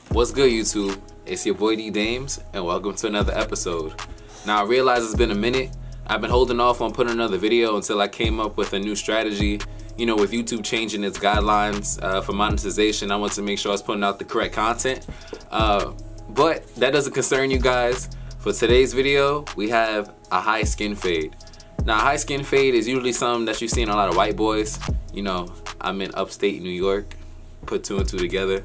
What's good, YouTube? It's your boy D Dames, and welcome to another episode. Now, I realize it's been a minute. I've been holding off on putting another video until I came up with a new strategy. You know, with YouTube changing its guidelines for monetization, I want to make sure I was putting out the correct content. But that doesn't concern you guys. For today's video, we have a high skin fade. Now, a high skin fade is usually something that you see in a lot of white boys. You know, I'm in upstate New York. Put two and two together.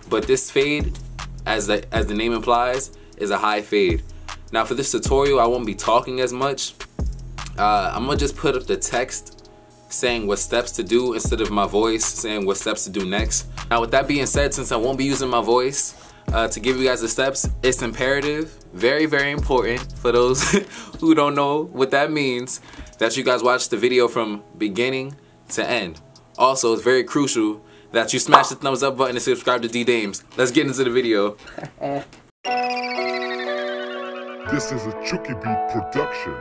But this fade, as the name implies, is a high fade. Now, for this tutorial, I won't be talking as much. I'm gonna just put up the text saying what steps to do instead of my voice saying what steps to do next. Now, with that being said, since I won't be using my voice to give you guys the steps, it's imperative, very, very important for those who don't know what that means, that you guys watch the video from beginning to end. Also, it's very crucial that you smash the thumbs up button and subscribe to D Dames. Let's get into the video. This is a Chuki Beat production.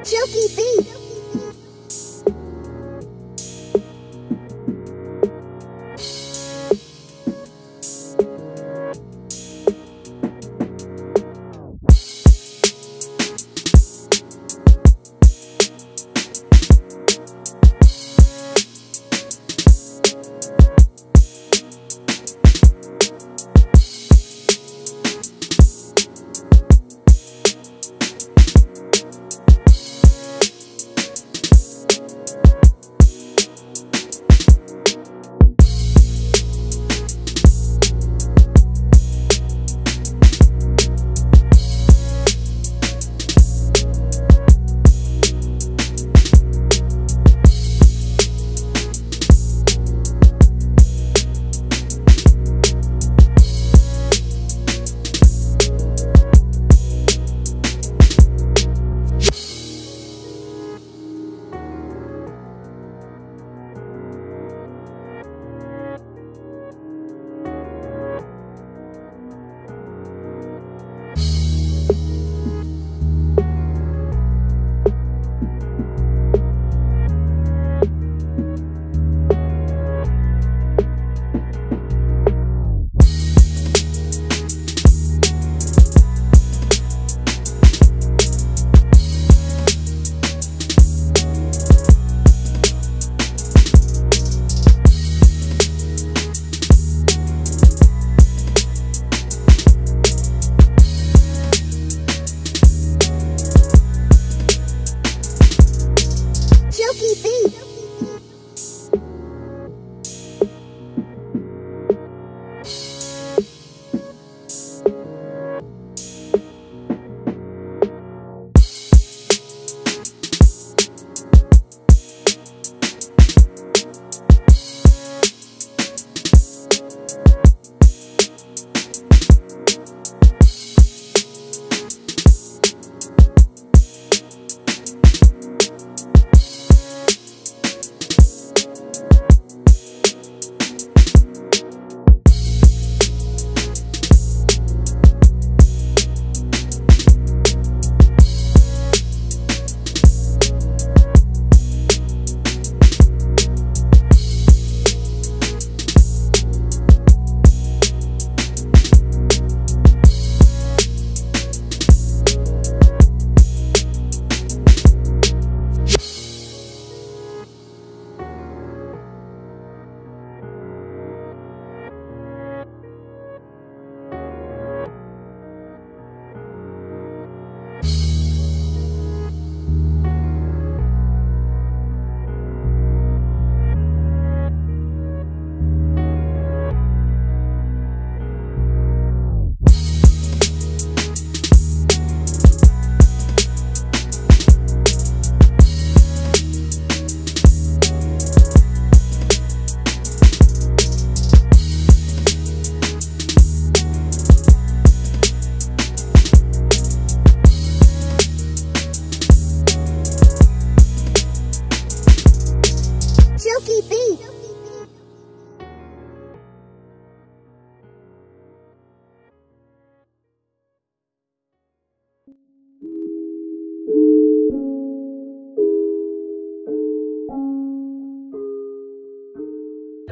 Chuki beat.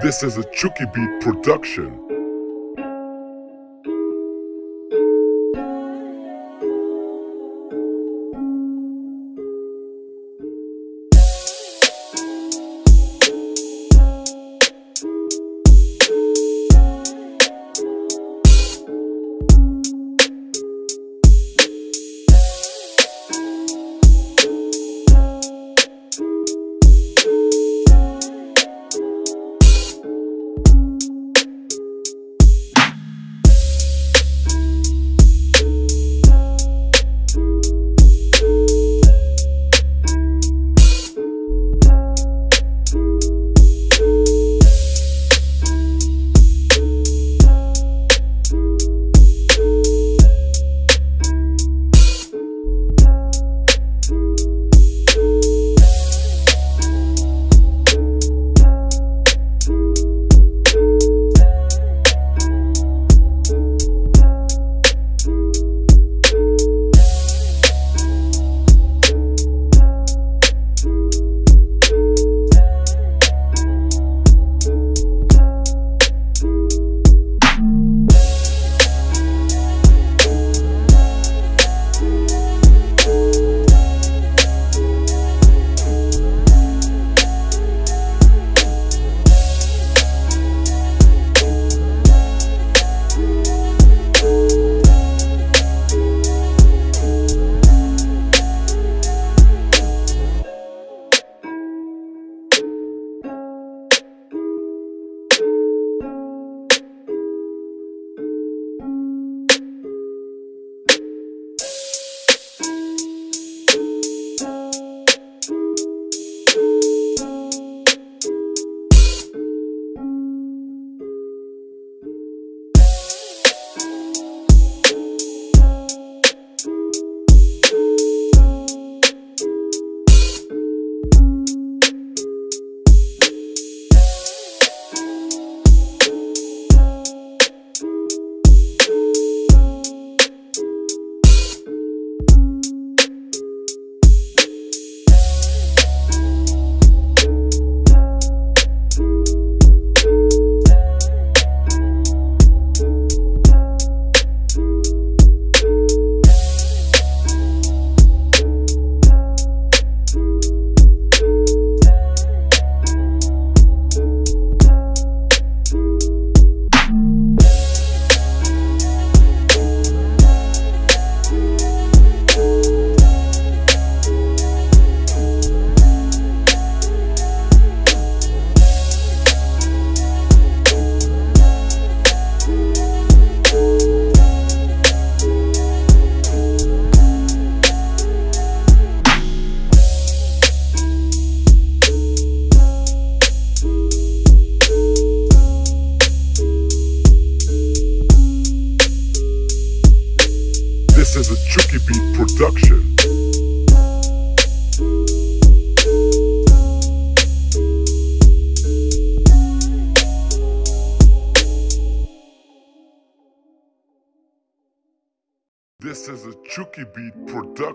This is a Chuki Beat production. This is a Chuki Beat production. This is a Chuki Beat production.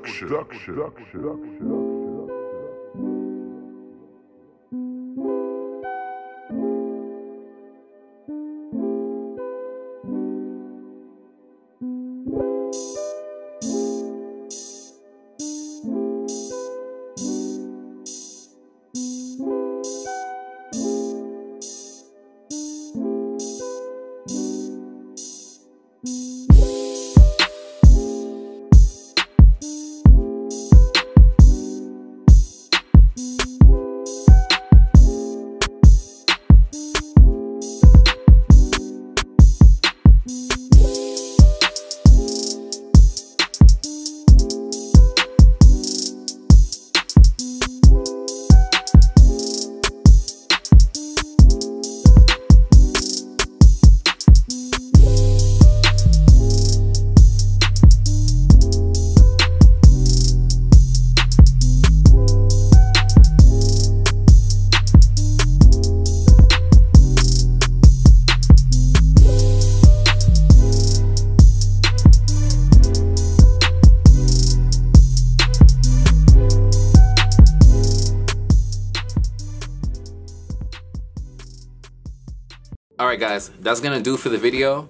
Alright guys, that's gonna do for the video.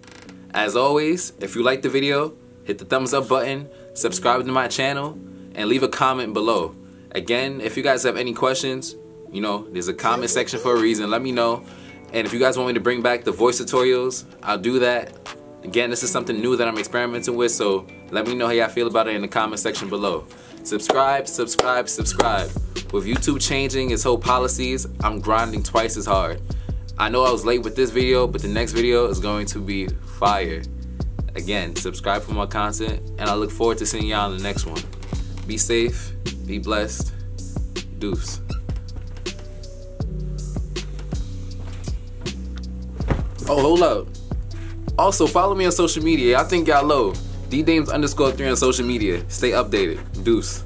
As always, if you like the video, hit the thumbs up button, subscribe to my channel, and leave a comment below. Again, if you guys have any questions, you know, there's a comment section for a reason. Let me know. And if you guys want me to bring back the voice tutorials, I'll do that. Again, this is something new that I'm experimenting with, so let me know how y'all feel about it in the comment section below. Subscribe, subscribe, subscribe. With YouTube changing its whole policies, I'm grinding twice as hard. I know I was late with this video, but the next video is going to be fire. Again, subscribe for more content, and I look forward to seeing y'all in the next one. Be safe, be blessed, deuce. Oh, hold up. Also, follow me on social media. I think y'all low. DDames_3 on social media. Stay updated. Deuce.